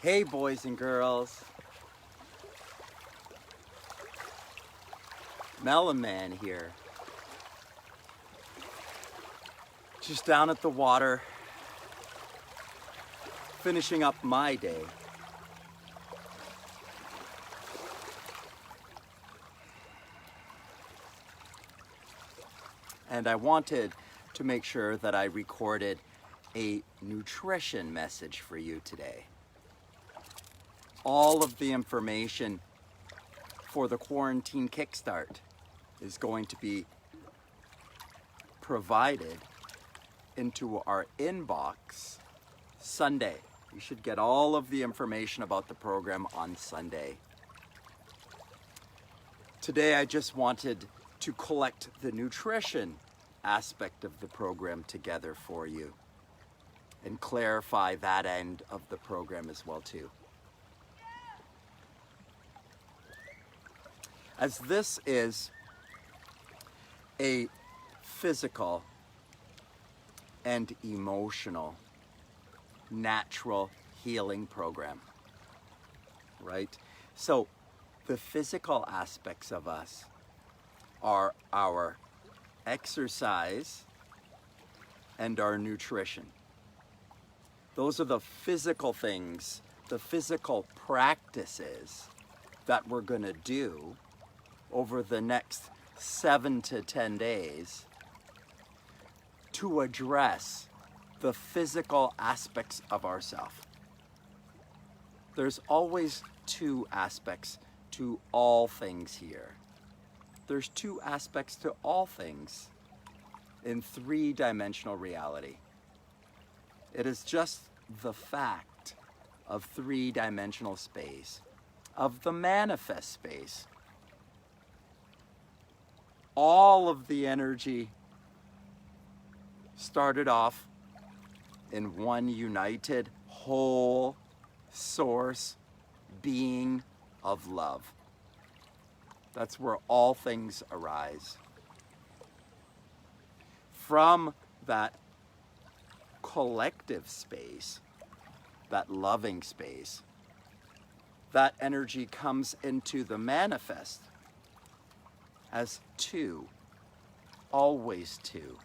Hey boys and girls, Melon Man here. Just down at the water, finishing up my day. And I wanted to make sure that I recorded a nutrition message for you today. All of the information for the quarantine kickstart is going to be provided into our inbox Sunday. You should get all of the information about the program on Sunday. Today I just wanted to collect the nutrition aspect of the program together for you and clarify that end of the program as well too. As this is a physical and emotional natural healing program, right? So the physical aspects of us are our exercise and our nutrition. Those are the physical things, the physical practices that we're going to do over the next 7 to 10 days to address the physical aspects of ourselves. There's always two aspects to all things here. There's two aspects to all things in three-dimensional reality. It is just the fact of three-dimensional space, of the manifest space. All of the energy started off in one united, whole source being of love. That's where all things arise. From that collective space, that loving space, that energy comes into the manifest as two, always two.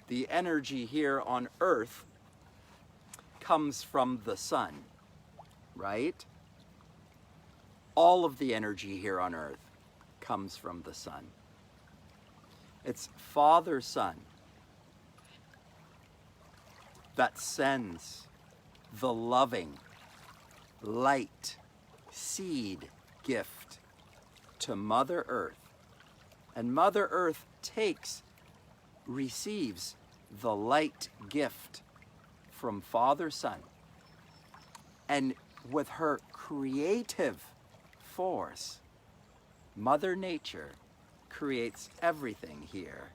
The energy here on earth comes from the sun, right? All of the energy here on earth comes from the sun. It's Father Sun that sends the loving light seed gift to Mother Earth. And Mother Earth receives the light gift from Father Sun. And with her creative force, Mother Nature creates everything here.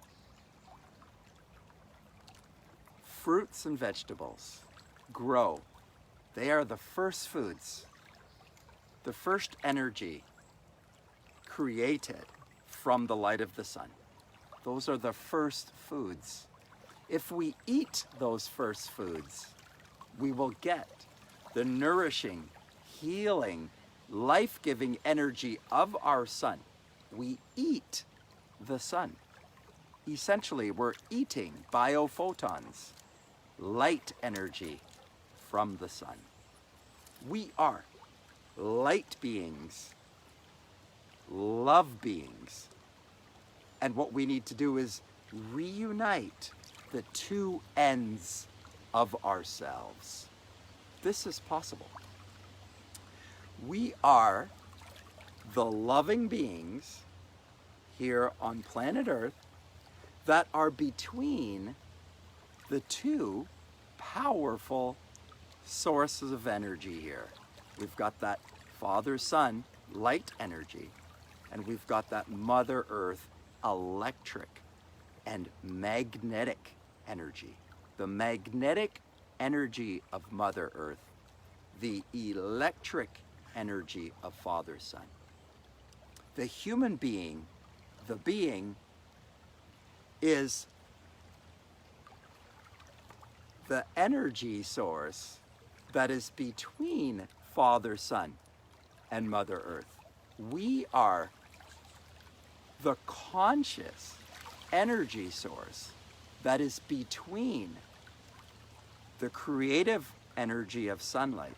Fruits and vegetables grow. They are the first foods, the first energy created from the light of the sun. Those are the first foods. If we eat those first foods, we will get the nourishing, healing, life-giving energy of our sun. We eat the sun. Essentially, we're eating biophotons, light energy from the sun. We are light beings, love beings. And what we need to do is reunite the two ends of ourselves. This is possible. We are the loving beings here on planet Earth that are between the two powerful sources of energy here. We've got that Father Sun light energy, and we've got that Mother Earth electric and magnetic energy. The magnetic energy of Mother Earth, the electric energy of Father Sun. The human being, the being, is the energy source that is between Father, Son, and Mother Earth. We are the conscious energy source that is between the creative energy of sunlight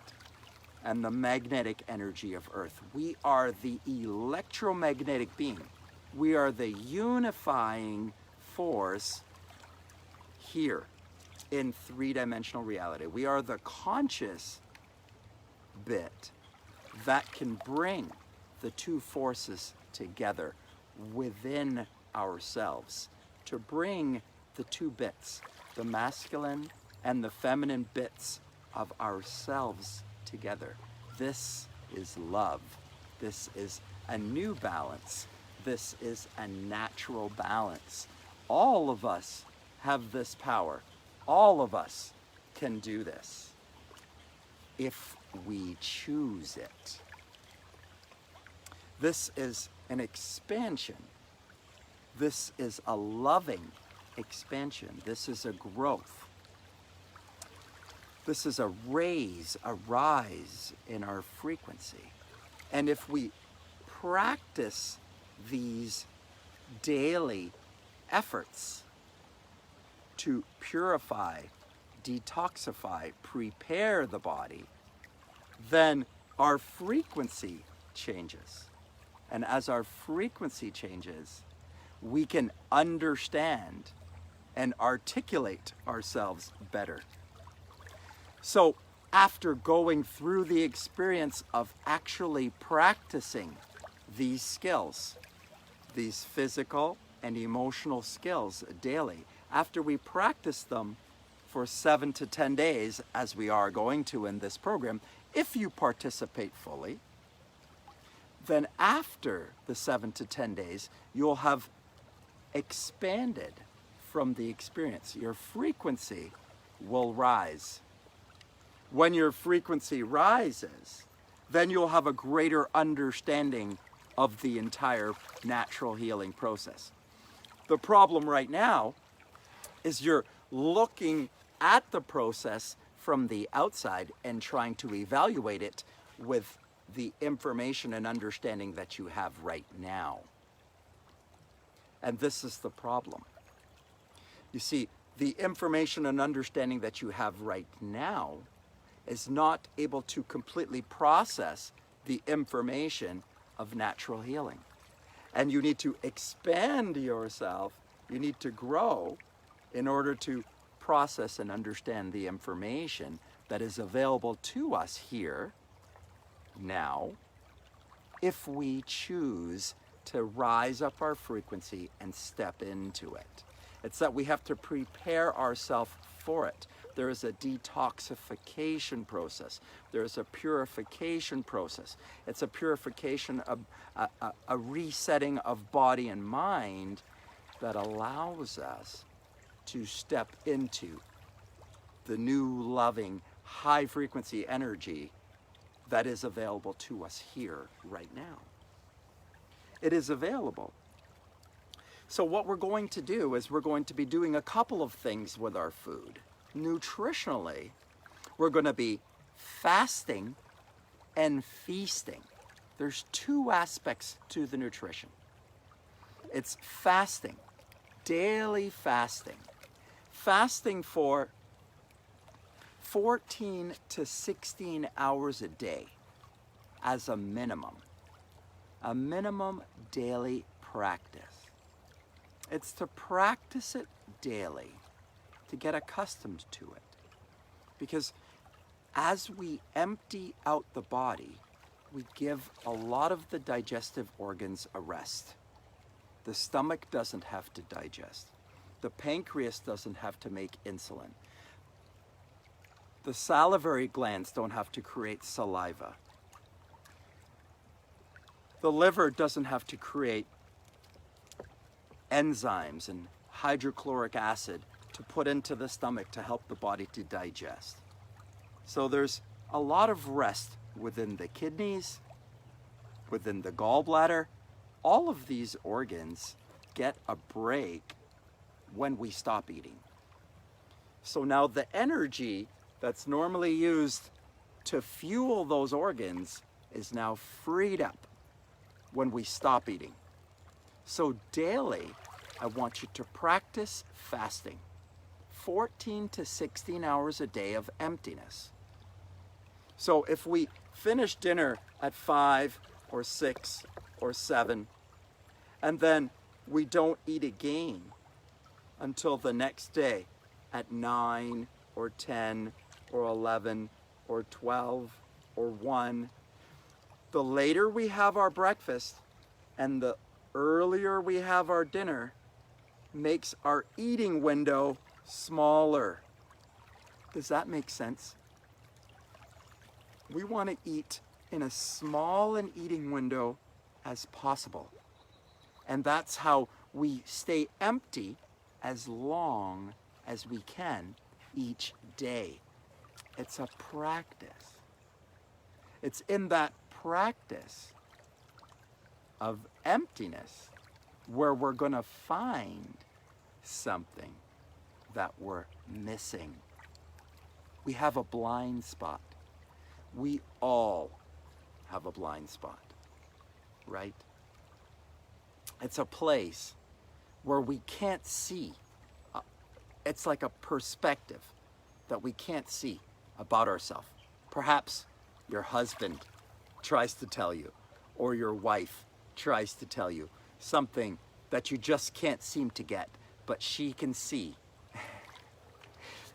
and the magnetic energy of Earth. We are the electromagnetic being. We are the unifying force here in three-dimensional reality. We are the conscious bit that can bring the two forces together within ourselves, to bring the two bits, the masculine and the feminine bits of ourselves together. This is love. This is a new balance. This is a natural balance. All of us have this power. All of us can do this if we choose it. This is an expansion. This is a loving expansion. This is a growth. This is a rise in our frequency. And if we practice these daily efforts to purify, detoxify, prepare the body, then our frequency changes. And as our frequency changes, we can understand and articulate ourselves better. So after going through the experience of actually practicing these skills, these physical and emotional skills daily, after we practice them for 7 to 10 days, as we are going to in this program, if you participate fully, then after the 7 to 10 days, you'll have expanded from the experience. Your frequency will rise. When your frequency rises, then you'll have a greater understanding of the entire natural healing process. The problem right now is you're looking at the process from the outside and trying to evaluate it with the information and understanding that you have right now. And this is the problem. You see, the information and understanding that you have right now is not able to completely process the information of natural healing. And you need to expand yourself, you need to grow in order to process and understand the information that is available to us here, now, if we choose to rise up our frequency and step into it. It's that we have to prepare ourselves for it. There is a detoxification process. There is a purification process. It's a purification of a resetting of body and mind that allows us to step into the new loving high frequency energy that is available to us here right now. It is available. So what we're going to do is we're going to be doing a couple of things with our food. Nutritionally, we're going to be fasting and feasting. There's two aspects to the nutrition. It's fasting, daily fasting. Fasting for 14 to 16 hours a day as a minimum daily practice. It's to practice it daily, to get accustomed to it. Because as we empty out the body, we give a lot of the digestive organs a rest. The stomach doesn't have to digest. The pancreas doesn't have to make insulin. The salivary glands don't have to create saliva. The liver doesn't have to create enzymes and hydrochloric acid to put into the stomach to help the body to digest. So there's a lot of rest within the kidneys, within the gallbladder. All of these organs get a break when we stop eating. So now the energy that's normally used to fuel those organs is now freed up when we stop eating. So daily, I want you to practice fasting. 14 to 16 hours a day of emptiness. So if we finish dinner at 5 or 6 or 7, and then we don't eat again until the next day at 9 or 10 or 11 or 12 or 1, the later we have our breakfast and the earlier we have our dinner makes our eating window smaller. Does that make sense? We want to eat in as small an eating window as possible. And that's how we stay empty as long as we can each day. It's a practice. It's in that practice of emptiness where we're going to find something that we're missing. We have a blind spot. We all have a blind spot, right? It's a place where we can't see. It's like a perspective that we can't see about ourselves. Perhaps your husband tries to tell you, or your wife tries to tell you something that you just can't seem to get, but she can see.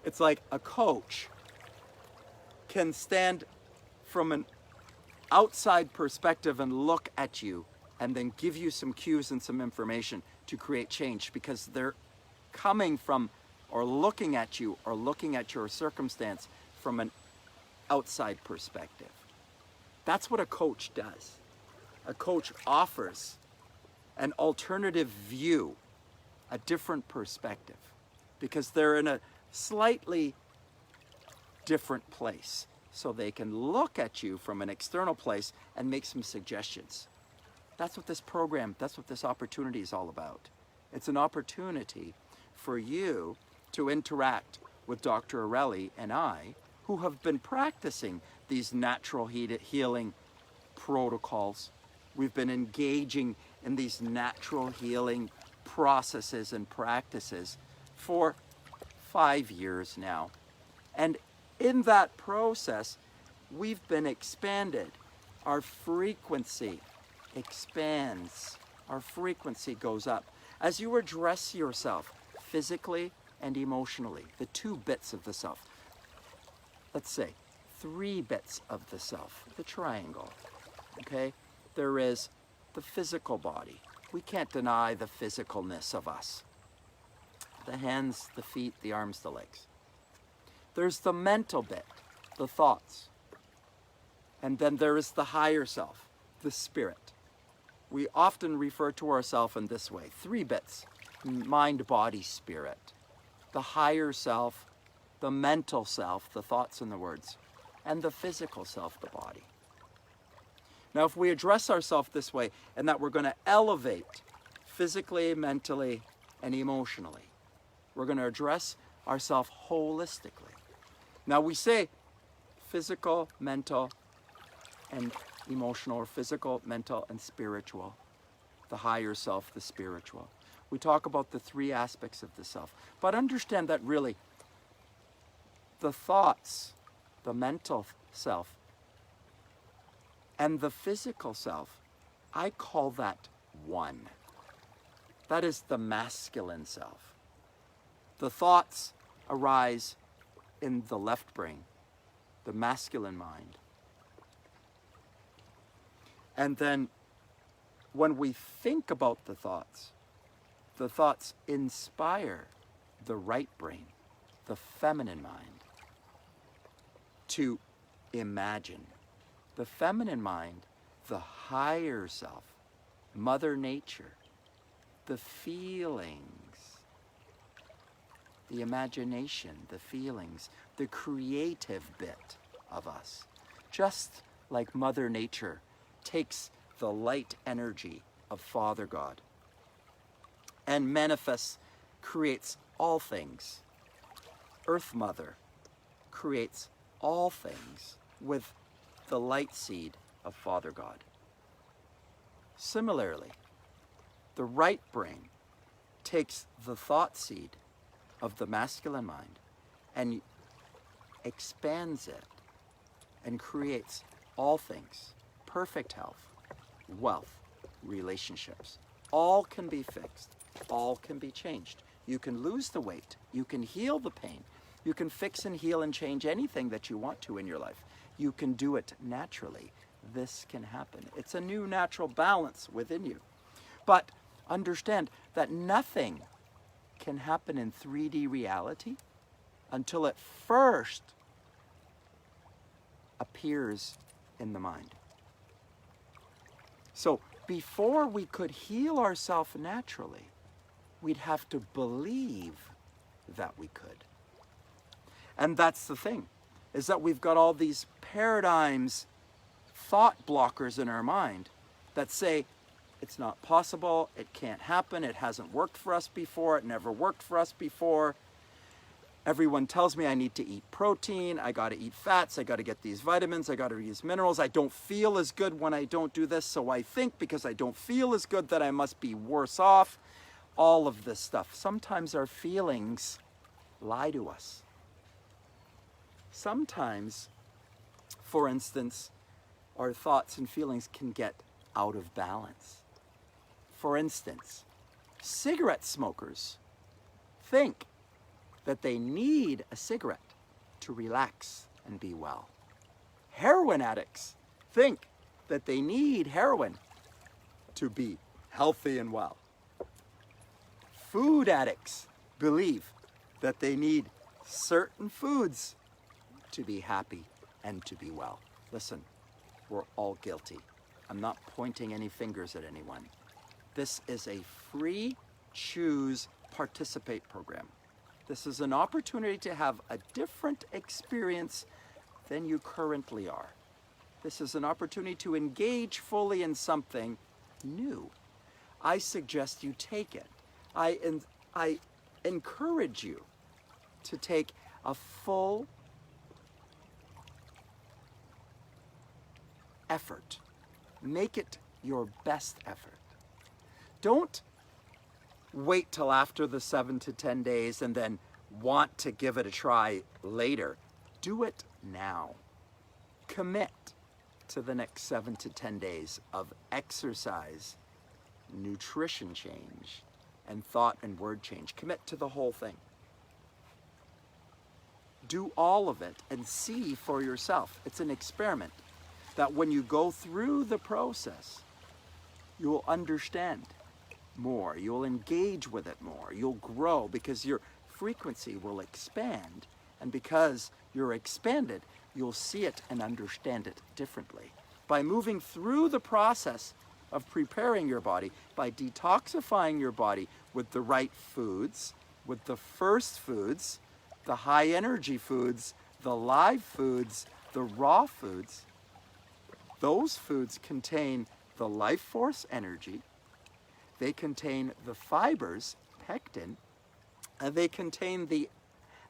It's like a coach can stand from an outside perspective and look at you and then give you some cues and some information to create change, because they're coming from or looking at you or looking at your circumstance from an outside perspective. That's what a coach does. A coach offers an alternative view, a different perspective, because they're in a slightly different place. So they can look at you from an external place and make some suggestions. That's what this program, that's what this opportunity is all about. It's an opportunity for you to interact with Dr. Arelli and I, who have been practicing these natural healing protocols. We've been engaging in these natural healing processes and practices for 5 years now. And in that process, we've been expanded. Our frequency expands. Our frequency goes up. As you address yourself physically and emotionally, the 2 bits of the self, let's say 3 bits of the self, the triangle, okay? There is the physical body. We can't deny the physicalness of us. The hands, the feet, the arms, the legs. There's the mental bit, the thoughts. And then there is the higher self, the spirit. We often refer to ourselves in this way, 3 bits, mind, body, spirit. The higher self, the mental self, the thoughts and the words, and the physical self, the body. Now, if we address ourselves this way, and that we're going to elevate physically, mentally, and emotionally, we're going to address ourselves holistically. Now, we say physical, mental, and emotional, or physical, mental, and spiritual. The higher self, the spiritual. We talk about the 3 aspects of the self. But understand that really, the thoughts, the mental self, and the physical self, I call that one. That is the masculine self. The thoughts arise in the left brain, the masculine mind. And then when we think about the thoughts inspire the right brain, the feminine mind, to imagine. The feminine mind, the higher self, Mother Nature, the feelings, the imagination, the feelings, the creative bit of us. Just like Mother Nature takes the light energy of Father God and manifests, creates all things. Earth Mother creates all things with the light seed of Father God. Similarly, the right brain takes the thought seed of the masculine mind and expands it and creates all things: perfect health, wealth, relationships. All can be fixed. All can be changed. You can lose the weight. You can heal the pain. You can fix and heal and change anything that you want to in your life. You can do it naturally. This can happen. It's a new natural balance within you. But understand that nothing can happen in 3D reality until it first appears in the mind. So before we could heal ourselves naturally, we'd have to believe that we could. And that's the thing, is that we've got all these paradigms, thought blockers in our mind that say, it's not possible, it can't happen, it hasn't worked for us before, it never worked for us before. Everyone tells me I need to eat protein, I gotta eat fats, I gotta get these vitamins, I gotta use minerals. I don't feel as good when I don't do this, so I think because I don't feel as good that I must be worse off. All of this stuff. Sometimes our feelings lie to us. Sometimes, for instance, our thoughts and feelings can get out of balance. For instance, cigarette smokers think that they need a cigarette to relax and be well. Heroin addicts think that they need heroin to be healthy and well. Food addicts believe that they need certain foods to be happy and to be well. Listen, we're all guilty. I'm not pointing any fingers at anyone. This is a free choose participate program. This is an opportunity to have a different experience than you currently are. This is an opportunity to engage fully in something new. I suggest you take it. I encourage you to take a full effort. Make it your best effort. Don't wait till after the 7 to 10 days and then want to give it a try later. Do it now. Commit to the next 7 to 10 days of exercise, nutrition change, and thought and word change. Commit to the whole thing. Do all of it and see for yourself. It's an experiment that when you go through the process, you will understand more. You'll engage with it more. You'll grow because your frequency will expand. And because you're expanded, you'll see it and understand it differently. By moving through the process of preparing your body, by detoxifying your body with the right foods, with the first foods, the high energy foods, the live foods, the raw foods, those foods contain the life force energy, they contain the fibers, pectin, and they contain the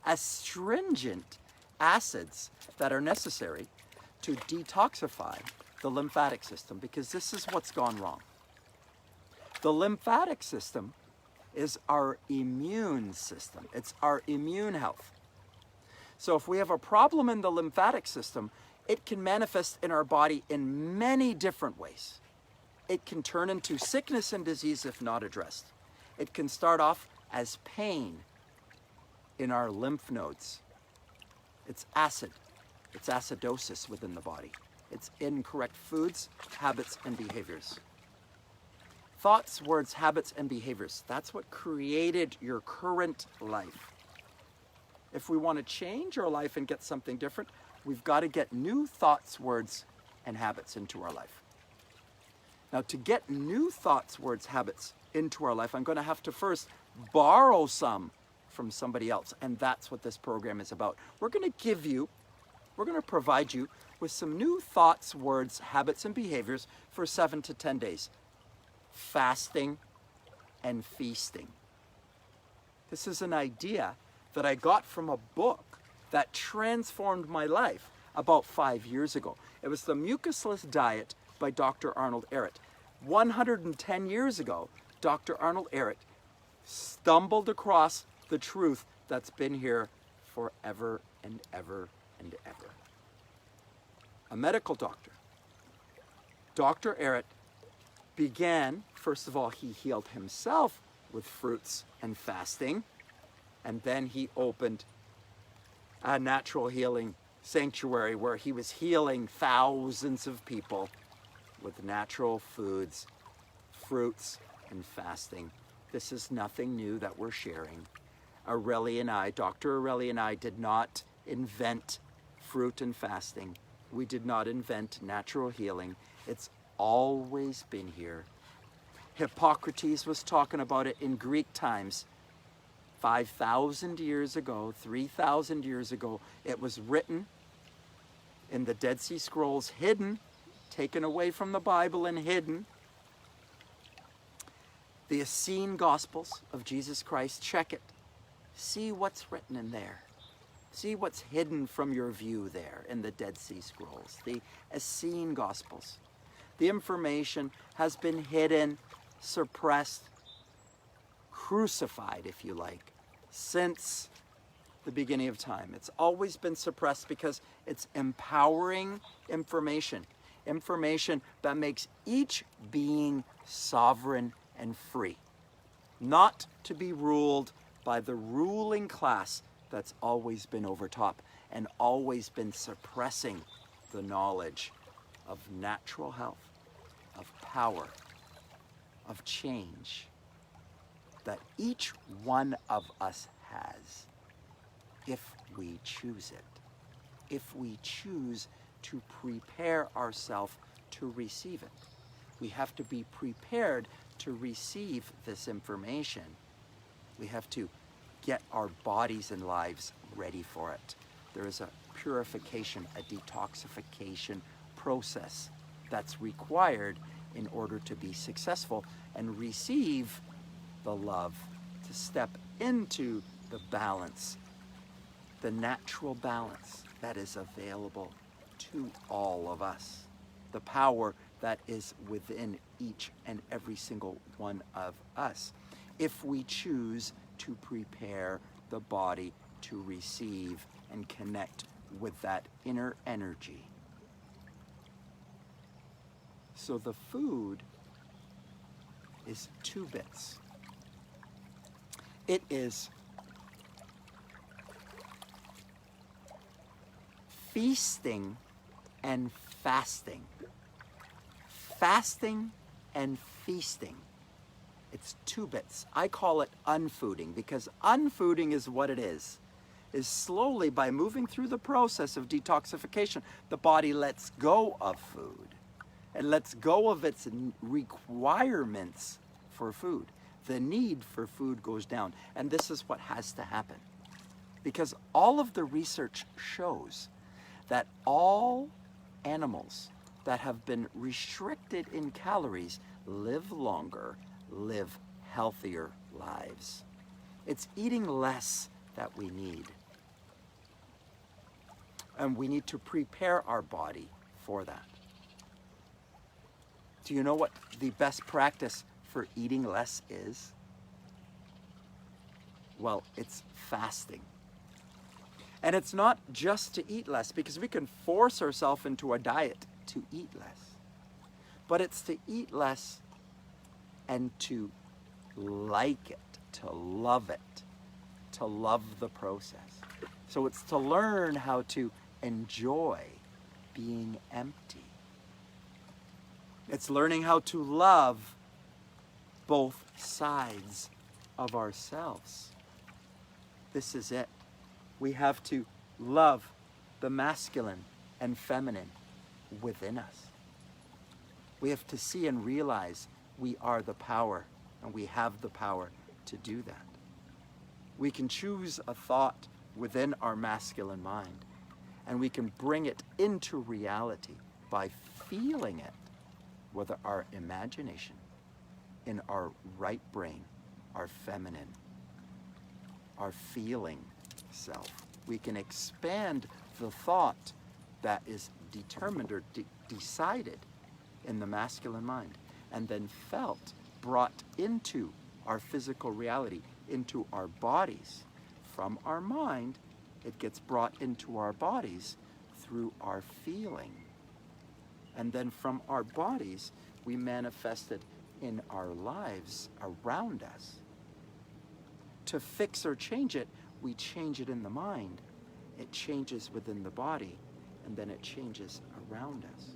astringent acids that are necessary to detoxify the lymphatic system, because this is what's gone wrong. The lymphatic system is our immune system. It's our immune health. So if we have a problem in the lymphatic system, it can manifest in our body in many different ways. It can turn into sickness and disease if not addressed. It can start off as pain in our lymph nodes. It's acid. It's acidosis within the body. It's incorrect foods, habits, and behaviors. Thoughts, words, habits, and behaviors. That's what created your current life. If we want to change our life and get something different, we've got to get new thoughts, words, and habits into our life. Now, to get new thoughts, words, habits into our life, I'm going to have to first borrow some from somebody else. And that's what this program is about. We're going to provide you with some new thoughts, words, habits, and behaviors for 7 to 10 days. Fasting and feasting. This is an idea that I got from a book that transformed my life. about 5 years ago. It was the mucusless diet by Dr. Arnold Ehret. 110 years ago, Dr. Arnold Ehret stumbled across the truth that's been here forever and ever and ever. A medical doctor. Dr. Ehret began, first of all, he healed himself with fruits and fasting, and then he opened a natural healing sanctuary where he was healing thousands of people with natural foods, fruits, and fasting. This is nothing new that we're sharing. Dr. Aureli and I did not invent fruit and fasting. We did not invent natural healing. It's always been here. Hippocrates was talking about it in Greek times. 5,000 years ago, 3,000 years ago, it was written in the Dead Sea Scrolls, hidden, taken away from the Bible and hidden. The Essene Gospels of Jesus Christ, check it. See what's written in there. See what's hidden from your view there in the Dead Sea Scrolls, the Essene Gospels. The information has been hidden, suppressed, crucified, if you like, since the beginning of time. It's always been suppressed because it's empowering information. Information that makes each being sovereign and free. Not to be ruled by the ruling class that's always been over top and always been suppressing the knowledge of natural health, of power, of change that each one of us has if we choose it, if we choose to prepare ourselves to receive it. We have to be prepared to receive this information. We have to get our bodies and lives ready for it. There is a purification, a detoxification process that's required in order to be successful and receive the love, to step into the balance, the natural balance that is available to all of us, the power that is within each and every single one of us, if we choose to prepare the body to receive and connect with that inner energy. So the food is 2 bits. It is feasting and fasting. Fasting and feasting. It's 2 bits. I call it unfooding because unfooding is what it is slowly, by moving through the process of detoxification, the body lets go of food and lets go of its requirements for food. The need for food goes down, and this is what has to happen because all of the research shows that all animals that have been restricted in calories live longer, live healthier lives. It's eating less that we need. And we need to prepare our body for that. Do you know what the best practice for eating less is? Well, it's fasting. And it's not just to eat less, because we can force ourselves into a diet to eat less. But it's to eat less and to like it, to love the process. So it's to learn how to enjoy being empty. It's learning how to love both sides of ourselves. This is it. We have to love the masculine and feminine within us. We have to see and realize we are the power, and we have the power to do that. We can choose a thought within our masculine mind, and we can bring it into reality by feeling it with our imagination, in our right brain, our feminine, our feeling self. We can expand the thought that is determined or decided in the masculine mind, and then felt, brought into our physical reality, into our bodies. From our mind, it gets brought into our bodies through our feeling. And then from our bodies, we manifest it in our lives around us. To fix or change it, we change it in the mind. It changes within the body, and then it changes around us.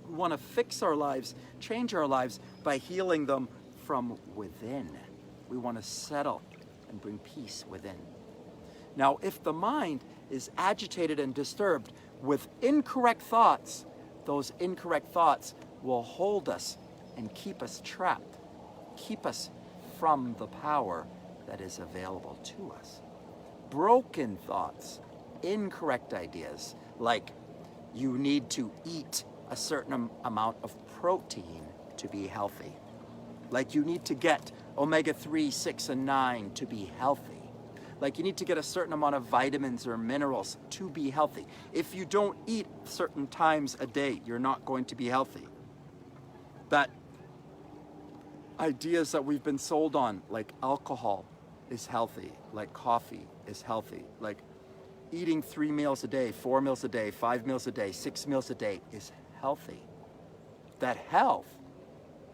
We want to fix our lives, change our lives by healing them from within. We want to settle and bring peace within. Now, if the mind is agitated and disturbed with incorrect thoughts, those incorrect thoughts will hold us and keep us trapped, keep us from the power that is available to us. Broken thoughts, incorrect ideas, like you need to eat a certain amount of protein to be healthy, like you need to get omega-3, 6, and 9 to be healthy, like you need to get a certain amount of vitamins or minerals to be healthy. If you don't eat certain times a day, you're not going to be healthy. That ideas that we've been sold on, like alcohol is healthy, like coffee is healthy, like eating 3 meals a day, 4 meals a day, 5 meals a day, 6 meals a day is healthy. That health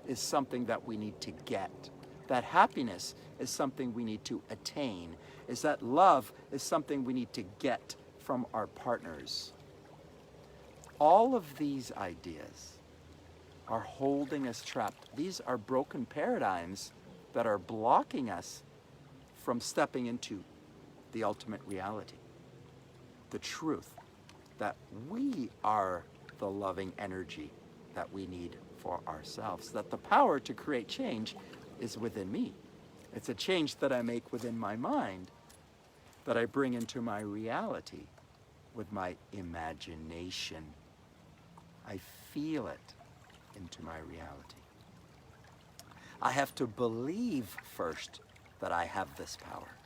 is something that we need to get. That happiness is something we need to attain. Is that love is something we need to get from our partners. All of these ideas are holding us trapped. These are broken paradigms that are blocking us from stepping into the ultimate reality. The truth that we are the loving energy that we need for ourselves, that the power to create change is within me. It's a change that I make within my mind, that I bring into my reality with my imagination. I feel it into my reality. I have to believe first that I have this power.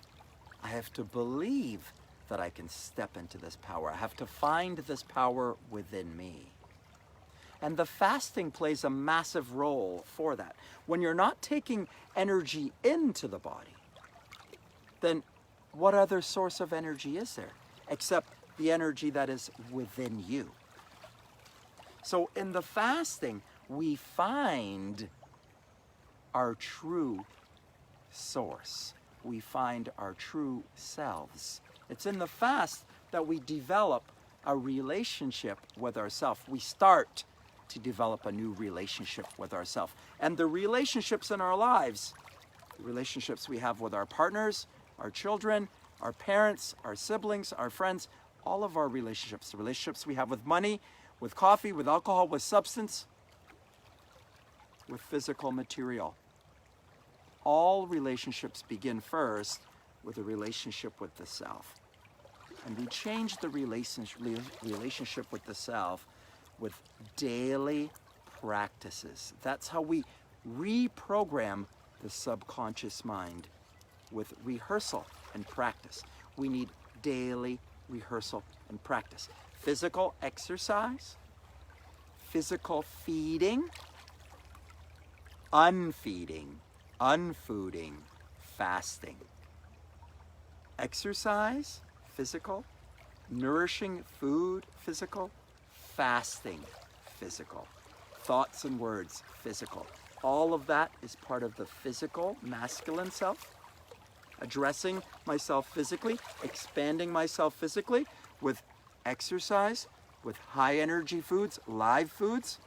I have to believe that I can step into this power. I have to find this power within me. And the fasting plays a massive role for that. When you're not taking energy into the body, then what other source of energy is there except the energy that is within you? So in the fasting, we find our true source. We find our true selves. It's in the fast that we develop a relationship with ourselves. We start to develop a new relationship with ourselves. And the relationships in our lives, the relationships we have with our partners, our children, our parents, our siblings, our friends, all of our relationships, the relationships we have with money, with coffee, with alcohol, with substance, with physical material. All relationships begin first with a relationship with the self. And we change the relationship with the self with daily practices. That's how we reprogram the subconscious mind, with rehearsal and practice. We need daily rehearsal and practice. Physical exercise, physical feeding, unfeeding, unfooding, fasting. Exercise, physical, nourishing food, physical, fasting, physical, thoughts and words, physical. All of that is part of the physical, masculine self. Addressing myself physically, expanding myself physically with exercise, with high energy foods, live foods,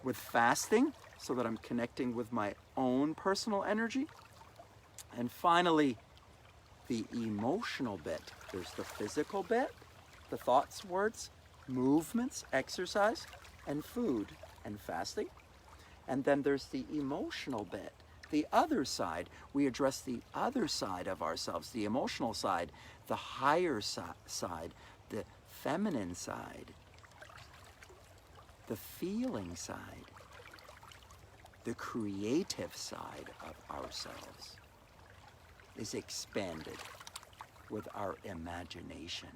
with fasting, so that I'm connecting with my own personal energy. And finally, the emotional bit. There's the physical bit, the thoughts, words, movements, exercise, and food and fasting. And then there's the emotional bit. The other side, we address the other side of ourselves, the emotional side, the higher side, the feminine side, the feeling side, the creative side of ourselves is expanded with our imagination.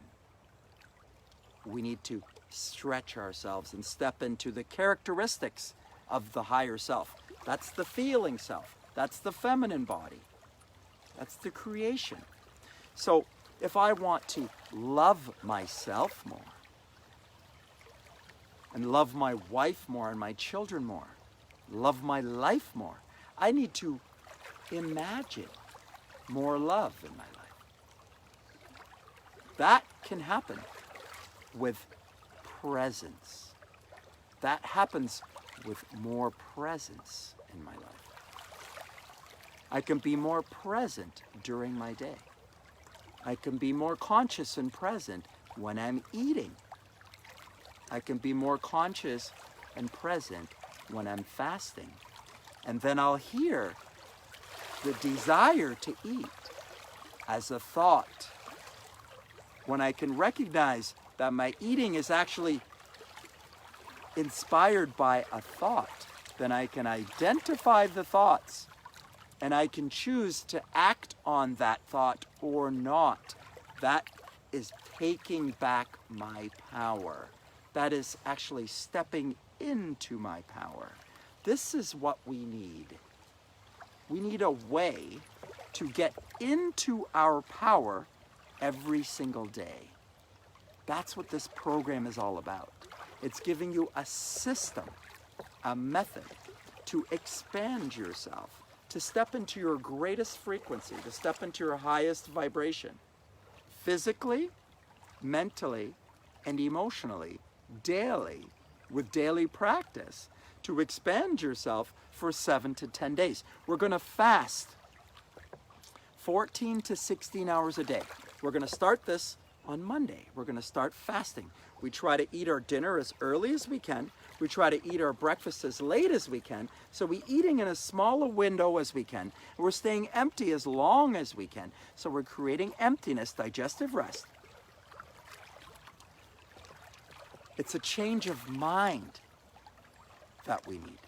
we need to stretch ourselves and step into the characteristics of the higher self. That's the feeling self. That's the feminine body. That's the creation. So if I want to love myself more, and love my wife more and my children more, love my life more, I need to imagine more love in my life. That can happen with presence. That happens with more presence in my life. I can be more present during my day. I can be more conscious and present when I'm eating. I can be more conscious and present when I'm fasting. And then I'll hear the desire to eat as a thought. When I can recognize that my eating is actually inspired by a thought, then I can identify the thoughts and I can choose to act on that thought or not. That is taking back my power. That is actually stepping into my power. This is what we need. We need a way to get into our power every single day. That's what this program is all about. It's giving you a system, a method to expand yourself, to step into your greatest frequency, to step into your highest vibration, physically, mentally, and emotionally, daily, with daily practice, to expand yourself for 7 to 10 days. We're going to fast 14 to 16 hours a day. We're going to start this on Monday. We're going to start fasting. We try to eat our dinner as early as we can. We try to eat our breakfast as late as we can. So we're eating in as small a window as we can. And we're staying empty as long as we can. So we're creating emptiness, digestive rest. It's a change of mind that we need.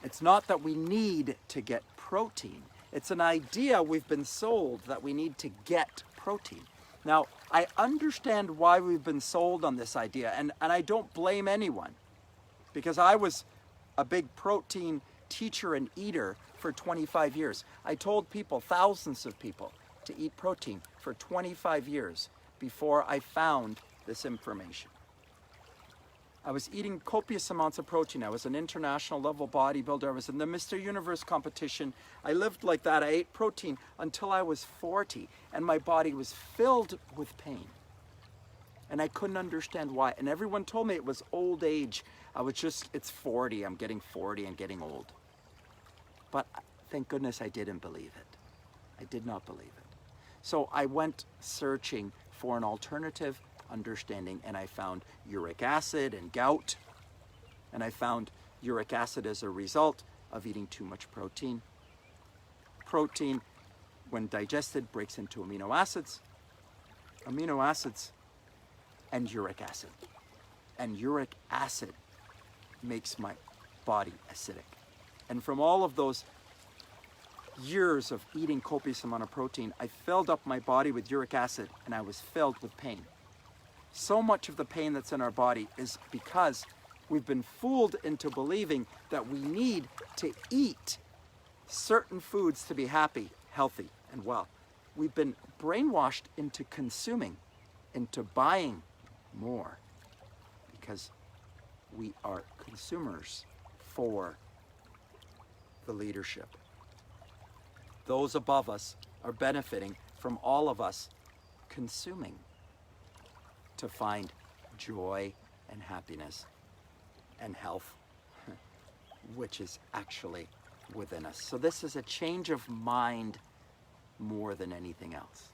It's not that we need to get protein. It's an idea we've been sold that we need to get protein. Now, I understand why we've been sold on this idea, and I don't blame anyone, because I was a big protein teacher and eater for 25 years. I told people, thousands of people, to eat protein for 25 years before I found this information. I was eating copious amounts of protein. I was an international level bodybuilder. I was in the Mr. Universe competition. I lived like that. I ate protein until I was 40, and my body was filled with pain. And I couldn't understand why. And everyone told me it was old age. It's 40. I'm getting 40 and getting old. But thank goodness I didn't believe it. I did not believe it. So I went searching for an alternative understanding, and I found uric acid and gout, and I found uric acid as a result of eating too much protein. Protein, when digested, breaks into amino acids and uric acid, and uric acid makes my body acidic. And from all of those years of eating copious amount of protein, I filled up my body with uric acid, and I was filled with pain. So much of the pain that's in our body is because we've been fooled into believing that we need to eat certain foods to be happy, healthy, and well. We've been brainwashed into consuming, into buying more, because we are consumers for the leadership. Those above us are benefiting from all of us consuming to find joy and happiness and health, which is actually within us. So this is a change of mind more than anything else.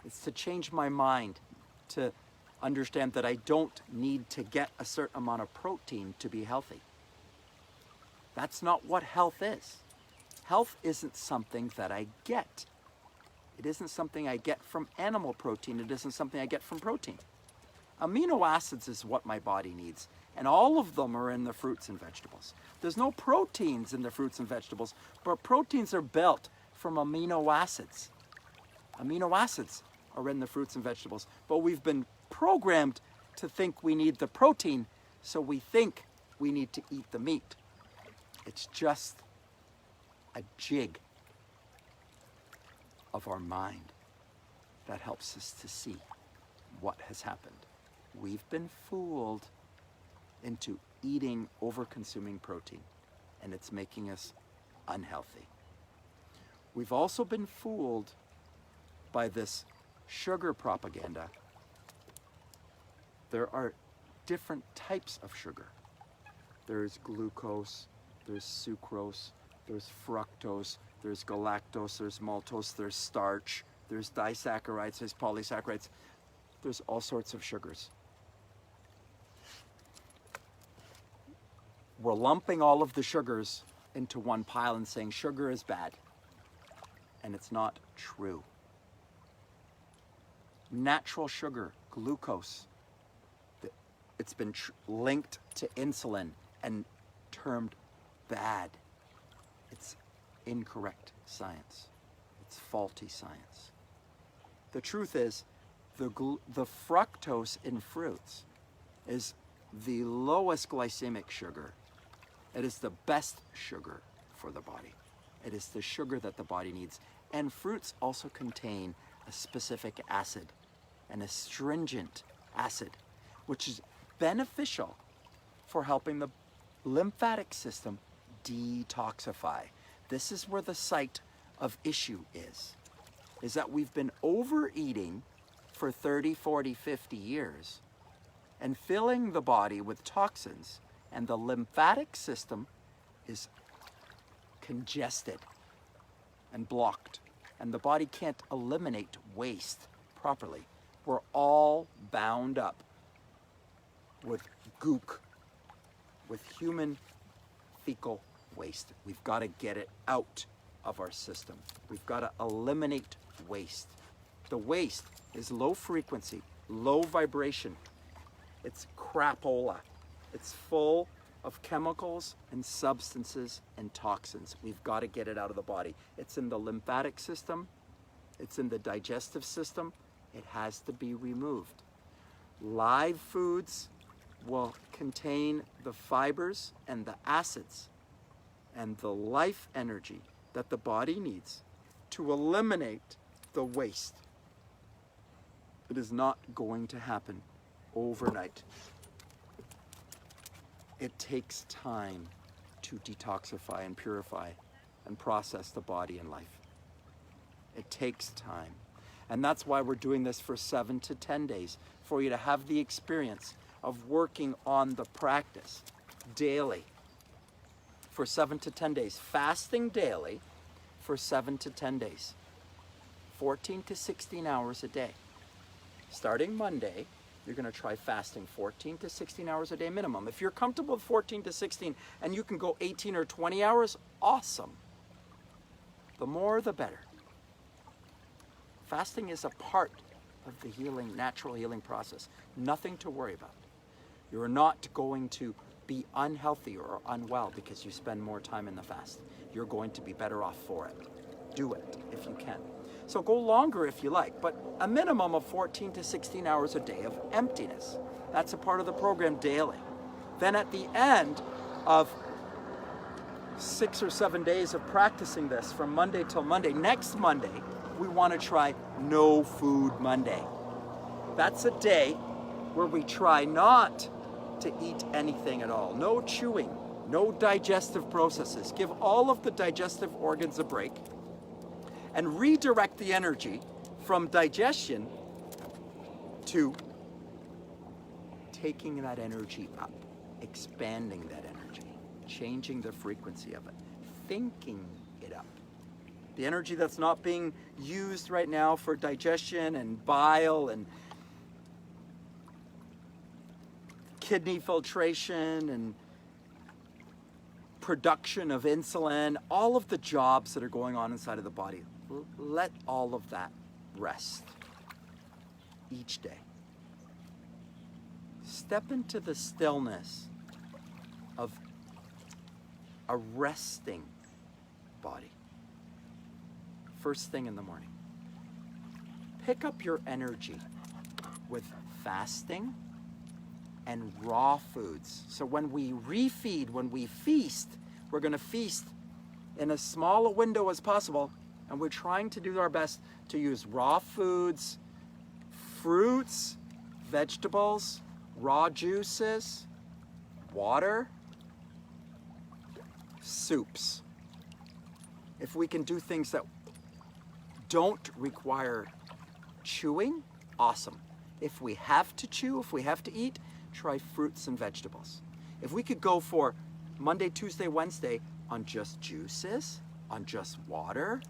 It's to change my mind to understand that I don't need to get a certain amount of protein to be healthy. That's not what health is. Health isn't something that I get. It isn't something I get from animal protein. It isn't something I get from protein. Amino acids is what my body needs, and all of them are in the fruits and vegetables. There's no proteins in the fruits and vegetables, but proteins are built from amino acids. Amino acids are in the fruits and vegetables, but we've been programmed to think we need the protein, so we think we need to eat the meat. It's just a jig of our mind that helps us to see what has happened. We've been fooled into eating, over-consuming protein, and it's making us unhealthy. We've also been fooled by this sugar propaganda. There are different types of sugar. There's glucose, there's sucrose, there's fructose, there's galactose, there's maltose, there's starch, there's disaccharides, there's polysaccharides. There's all sorts of sugars. We're lumping all of the sugars into one pile and saying sugar is bad. And it's not true. Natural sugar, glucose, it's been linked to insulin and termed bad. It's incorrect science. It's faulty science. The truth is, the fructose in fruits is the lowest glycemic sugar. It is the best sugar for the body. It is the sugar that the body needs. And fruits also contain a specific acid, an astringent acid, which is beneficial for helping the lymphatic system detoxify. This is where the site of issue is that we've been overeating for 30, 40, 50 years and filling the body with toxins, and the lymphatic system is congested and blocked, and the body can't eliminate waste properly. We're all bound up with gook, with human fecal waste. We've got to get it out of our system. We've got to eliminate waste. The waste is low frequency, low vibration. It's crapola. It's full of chemicals and substances and toxins. We've got to get it out of the body. It's in the lymphatic system. It's in the digestive system. It has to be removed. Live foods will contain the fibers and the acids and the life energy that the body needs to eliminate the waste. It is not going to happen overnight. It takes time to detoxify and purify and process the body and life. It takes time. And that's why we're doing this for 7 to 10 days, for you to have the experience of working on the practice daily for 7 to 10 days, fasting daily for 7 to 10 days, 14 to 16 hours a day. Starting Monday, you're going to try fasting 14 to 16 hours a day minimum. If you're comfortable with 14 to 16 and you can go 18 or 20 hours, awesome. The more, the better. Fasting is a part of the healing, natural healing process. Nothing to worry about. You're not going to be unhealthy or unwell because you spend more time in the fast. You're going to be better off for it. Do it if you can. So go longer if you like, but a minimum of 14 to 16 hours a day of emptiness. That's a part of the program daily. Then at the end of 6 or 7 days of practicing this from Monday till Monday, next Monday, we want to try No Food Monday. That's a day where we try not to eat anything at all. No chewing, no digestive processes. Give all of the digestive organs a break and redirect the energy from digestion to taking that energy up, expanding that energy, changing the frequency of it, thinking it up. The energy that's not being used right now for digestion and bile and kidney filtration and production of insulin, all of the jobs that are going on inside of the body, let all of that rest each day. Step into the stillness of a resting body. First thing in the morning. Pick up your energy with fasting and raw foods. So when we refeed, when we feast, we're going to feast in as small a window as possible, and we're trying to do our best to use raw foods, fruits, vegetables, raw juices, water, soups. If we can do things that don't require chewing, awesome. If we have to chew, if we have to eat, try fruits and vegetables. If we could go for Monday, Tuesday, Wednesday on just juices, on just water,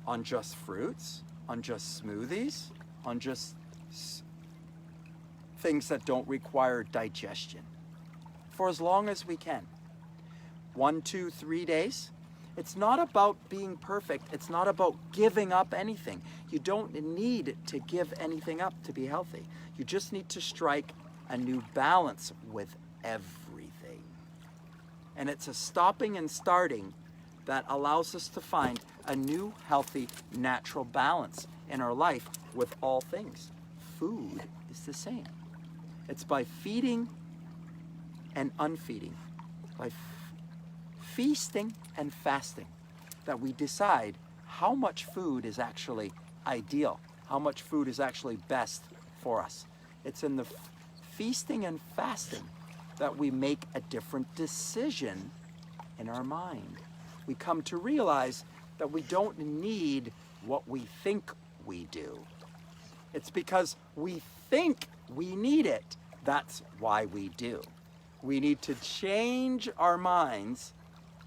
on just fruits, on just smoothies, on just things that don't require digestion, for as long as we can. 1, 2, 3 days. It's not about being perfect. It's not about giving up anything. You don't need to give anything up to be healthy. You just need to strike a new balance with everything. And it's a stopping and starting that allows us to find a new, healthy, natural balance in our life with all things. Food is the same. It's by feeding and unfeeding, by feasting and fasting, that we decide how much food is actually ideal, how much food is actually best for us. It's in the feasting and fasting that we make a different decision in our mind. We come to realize that we don't need what we think we do. It's because we think we need it. That's why we do. We need to change our minds,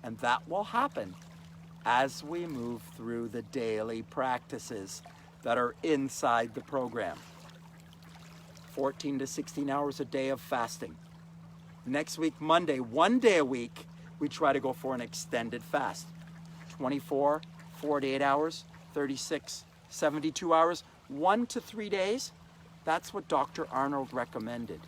and that will happen as we move through the daily practices that are inside the program. 14 to 16 hours a day of fasting. Next week, Monday, 1 day a week, we try to go for an extended fast. 24, 48 hours, 36, 72 hours, 1 to 3 days. That's what Dr. Arnold recommended.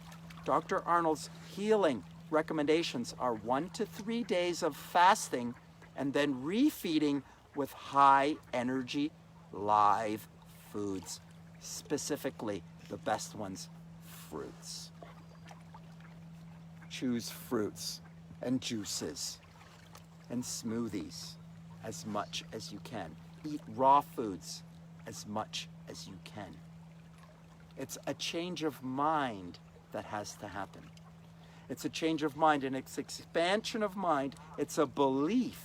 Dr. Arnold's healing recommendations are 1 to 3 days of fasting and then refeeding with high energy live foods, specifically the best ones, fruits. Choose fruits and juices and smoothies as much as you can. Eat raw foods as much as you can. It's a change of mind that has to happen. It's a change of mind, and it's expansion of mind. It's a belief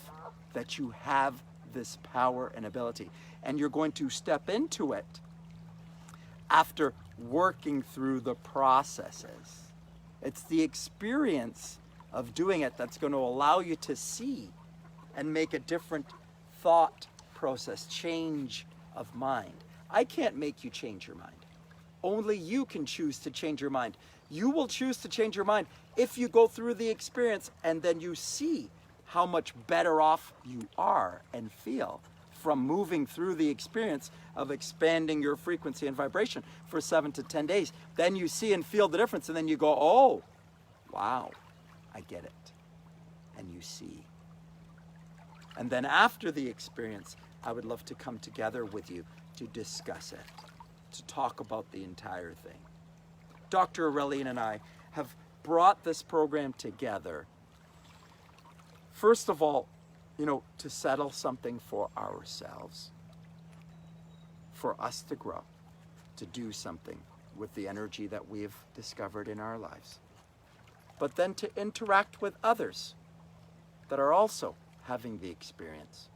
that you have this power and ability, and you're going to step into it after working through the processes. It's the experience of doing it that's going to allow you to see and make a different thought process, change of mind. I can't make you change your mind. Only you can choose to change your mind. You will choose to change your mind if you go through the experience and then you see how much better off you are and feel from moving through the experience of expanding your frequency and vibration for 7 to 10 days. Then you see and feel the difference, and then you go, oh, wow, I get it. And you see. And then after the experience, I would love to come together with you to discuss it, to talk about the entire thing. Dr. Aurelian and I have brought this program together, first of all, to settle something for ourselves, for us to grow, to do something with the energy that we've discovered in our lives, but then to interact with others that are also having the experience,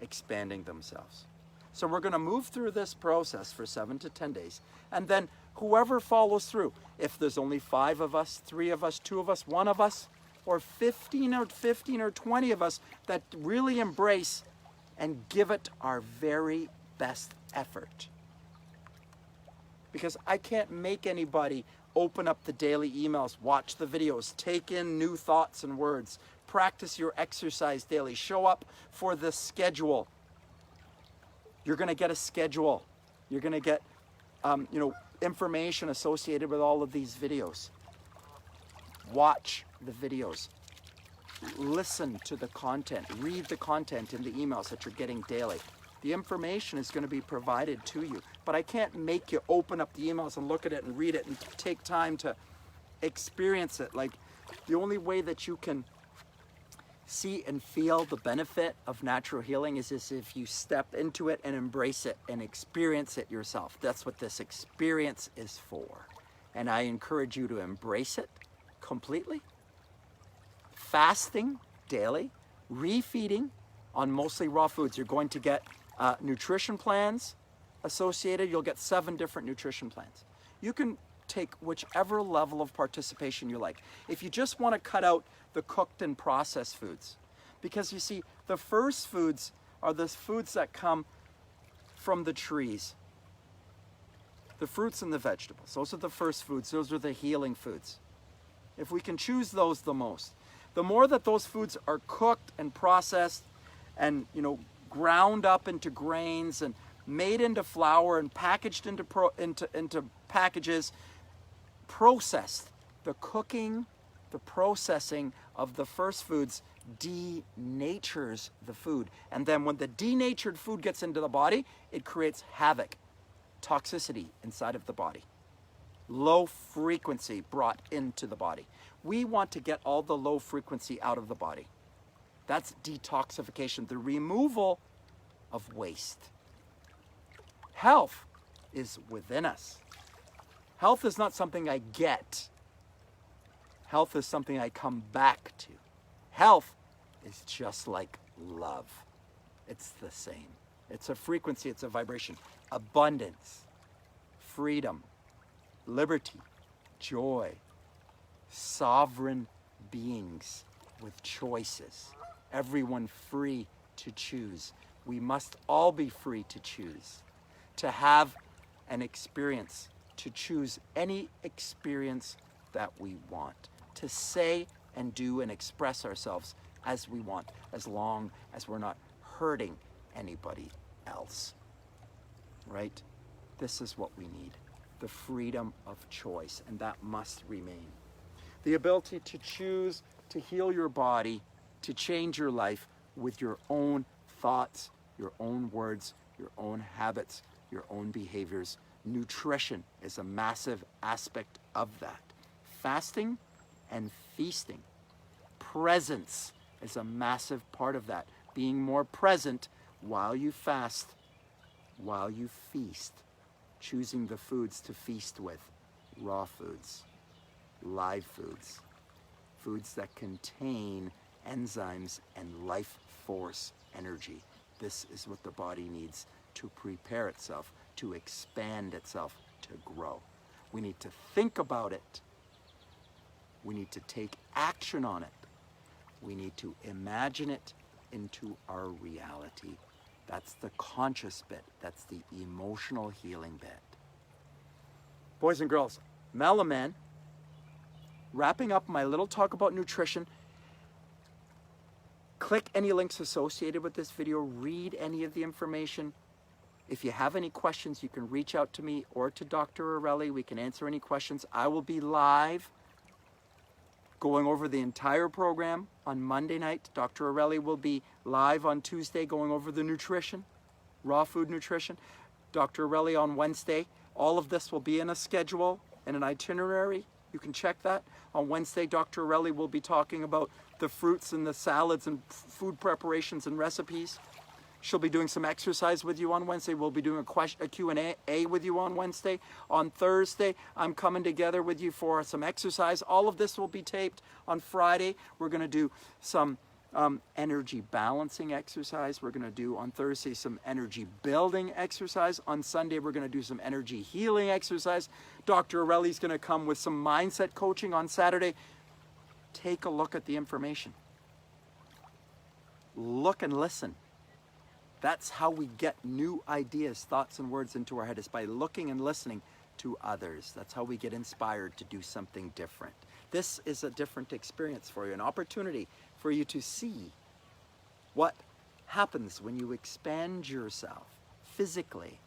expanding themselves. So we're going to move through this process for 7 to 10 days, and then whoever follows through, if there's only 5 of us, 3 of us, 2 of us, 1 of us, or 15 or 20 of us that really embrace and give it our very best effort. Because I can't make anybody open up the daily emails, watch the videos, take in new thoughts and words, practice your exercise daily, show up for the schedule. You're going to get a schedule. You're going to get information associated with all of these videos. Watch the videos. Listen to the content. Read the content in the emails that you're getting daily. The information is going to be provided to you, but I can't make you open up the emails and look at it and read it and take time to experience it. Like, the only way that you can see and feel the benefit of natural healing is if you step into it and embrace it and experience it yourself. That's what this experience is for. And I encourage you to embrace it completely. Fasting daily, refeeding on mostly raw foods. You're going to get nutrition plans associated. You'll get 7 different nutrition plans. You can take whichever level of participation you like. If you just want to cut out the cooked and processed foods, because you see, the first foods are the foods that come from the trees. The fruits and the vegetables, those are the first foods. Those are the healing foods. If we can choose those the most, the more that those foods are cooked and processed and, you know, ground up into grains and made into flour and packaged into packages, processed. The cooking, the processing of the first foods denatures the food. And then when the denatured food gets into the body, it creates havoc, toxicity inside of the body. Low frequency brought into the body. We want to get all the low frequency out of the body. That's detoxification, the removal of waste. Health is within us. Health is not something I get. Health is something I come back to. Health is just like love. It's the same. It's a frequency, it's a vibration. Abundance, freedom, liberty, joy, sovereign beings with choices. Everyone free to choose. We must all be free to choose, to have an experience, to choose any experience that we want, to say and do and express ourselves as we want, as long as we're not hurting anybody else. Right? This is what we need, the freedom of choice, and that must remain. The ability to choose to heal your body, to change your life with your own thoughts, your own words, your own habits, your own behaviors. Nutrition is a massive aspect of that. Fasting and feasting. Presence is a massive part of that. Being more present while you fast, while you feast. Choosing the foods to feast with. Raw foods, live foods, foods that contain enzymes and life force energy. This is what the body needs to prepare itself, to expand itself, to grow. We need to think about it. We need to take action on it. We need to imagine it into our reality. That's the conscious bit. That's the emotional healing bit. Boys and girls, Melaman, wrapping up my little talk about nutrition. Click any links associated with this video. Read any of the information. If you have any questions, you can reach out to me or to Dr. Orelli. We can answer any questions. I will be live going over the entire program on Monday night. Dr. Orelli will be live on Tuesday going over the nutrition, raw food nutrition. Dr. Orelli on Wednesday. All of this will be in a schedule and an itinerary. You can check that. On Wednesday, Dr. Orelli will be talking about the fruits and the salads and food preparations and recipes. She'll be doing some exercise with you on Wednesday. We'll be doing a Q&A with you on Wednesday. On Thursday, I'm coming together with you for some exercise. All of this will be taped. On Friday, we're going to do some energy balancing exercise. We're going to do on Thursday some energy building exercise. On Sunday, we're going to do some energy healing exercise. Dr. Orelli's going to come with some mindset coaching on Saturday. Take a look at the information. Look and listen. That's how we get new ideas, thoughts, and words into our head, is by looking and listening to others. That's how we get inspired to do something different. This is a different experience for you, an opportunity for you to see what happens when you expand yourself physically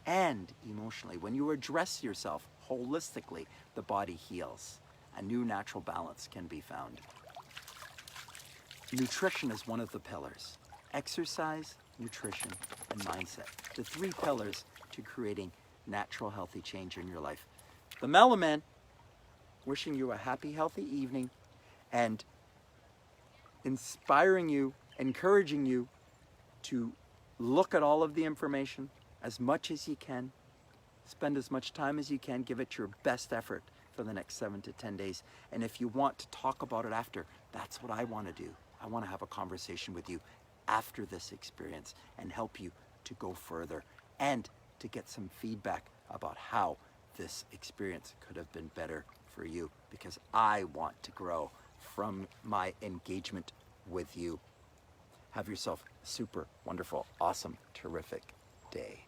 and emotionally. When you address yourself holistically, the body heals. A new natural balance can be found. Nutrition is one of the pillars. Exercise, nutrition, and mindset. The 3 pillars to creating natural, healthy change in your life. The Mellow Man, wishing you a happy, healthy evening and inspiring you, encouraging you to look at all of the information as much as you can, spend as much time as you can, give it your best effort for the next 7 to 10 days. And if you want to talk about it after, that's what I want to do. I want to have a conversation with you after this experience and help you to go further and to get some feedback about how this experience could have been better for you, because I want to grow from my engagement with you. Have yourself a super wonderful, awesome, terrific day.